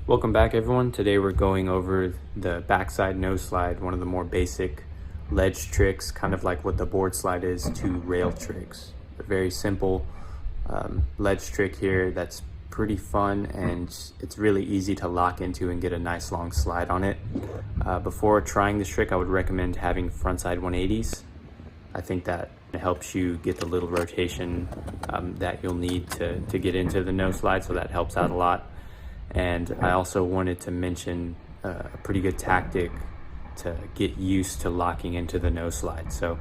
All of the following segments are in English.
Welcome back, everyone. Today we're going over the backside nose slide, one of the more basic ledge tricks, kind of like what the board slide is to rail tricks. A very simple ledge trick here that's pretty fun, and it's really easy to lock into and get a nice long slide on it. Before trying this trick, I would recommend having frontside 180s. I think that it helps you get the little rotation that you'll need to get into the nose slide, so that helps out a lot. And I also wanted to mention a pretty good tactic to get used to locking into the nose slide. So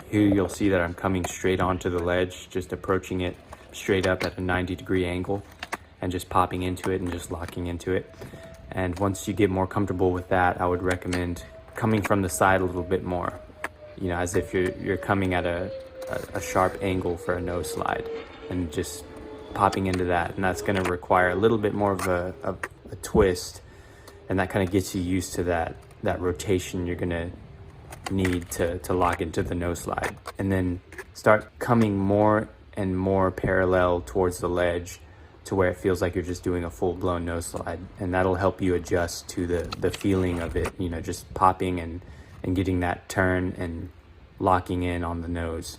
here you'll see that I'm coming straight onto the ledge, just approaching it straight up at a 90-degree angle and just popping into it and just locking into it. And once you get more comfortable with that, I would recommend coming from the side a little bit more, you know, as if you're coming at a sharp angle for a nose slide, and just popping into that. And that's going to require a little bit more of a twist, and that kind of gets you used to that rotation you're going to need to lock into the nose slide. And then start coming more and more parallel towards the ledge to where it feels like you're just doing a full-blown nose slide, and that'll help you adjust to the feeling of it, you know, just popping and getting that turn and locking in on the nose.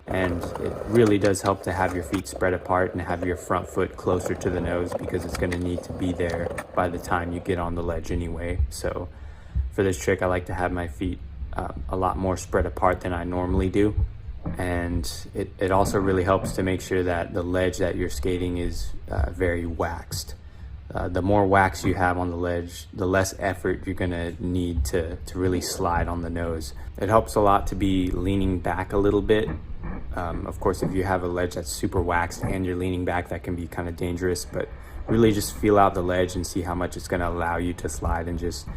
And it really does help to have your feet spread apart and have your front foot closer to the nose, because it's going to need to be there by the time you get on the ledge anyway. So for this trick, I like to have my feet a lot more spread apart than I normally do. And it also really helps to make sure that the ledge that you're skating is very waxed. The more wax you have on the ledge, the less effort you're gonna need to really slide on the nose. It helps a lot to be leaning back a little bit. Of course, if you have a ledge that's super waxed and you're leaning back, that can be kind of dangerous, but really just feel out the ledge and see how much it's gonna allow you to slide, and just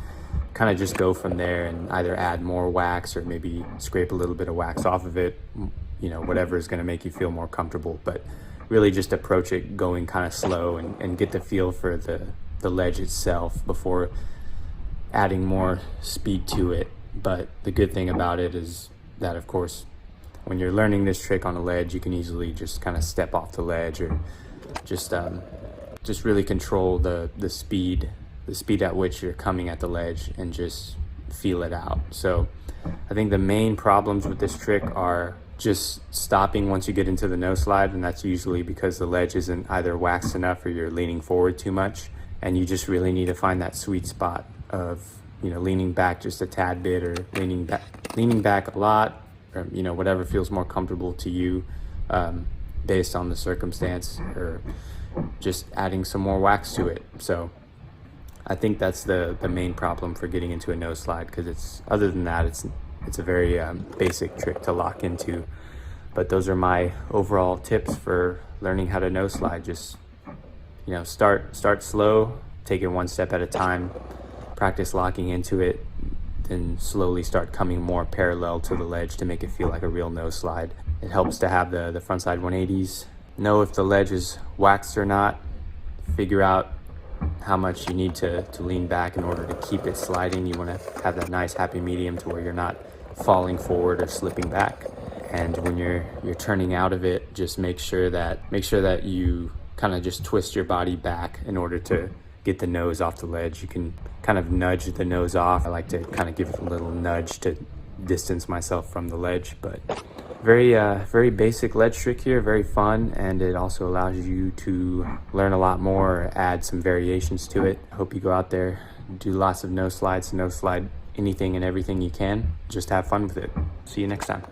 kind of just go from there and either add more wax or maybe scrape a little bit of wax off of it, you know, whatever is gonna make you feel more comfortable. But really just approach it going kind of slow and get the feel for the ledge itself before adding more speed to it. But the good thing about it is that, of course, when you're learning this trick on a ledge, you can easily just kind of step off the ledge, or just really control the speed at which you're coming at the ledge, and just feel it out. So I think the main problems with this trick are just stopping once you get into the nose slide, and that's usually because the ledge isn't either waxed enough or you're leaning forward too much, and you just really need to find that sweet spot of, you know, leaning back just a tad bit, or leaning back a lot, or, you know, whatever feels more comfortable to you based on the circumstance, or just adding some more wax to it. So I think that's the main problem for getting into a nose slide, because other than that, it's a very basic trick to lock into. But those are my overall tips for learning how to nose slide. Just, you know, start slow, take it one step at a time, practice locking into it, then slowly start coming more parallel to the ledge to make it feel like a real nose slide. It helps to have the frontside 180s. Know if the ledge is waxed or not. Figure out how much you need to lean back in order to keep it sliding. You want to have that nice happy medium to where you're not falling forward or slipping back. And when you're turning out of it, just make sure that you kind of just twist your body back in order to get the nose off the ledge. You can kind of nudge the nose off. I like to kind of give it a little nudge to distance myself from the ledge. But very basic ledge trick here, very fun, and it also allows you to learn a lot more, add some variations to it. I hope you go out there, do lots of nose slide anything and everything you can. Just have fun with it. See you next time.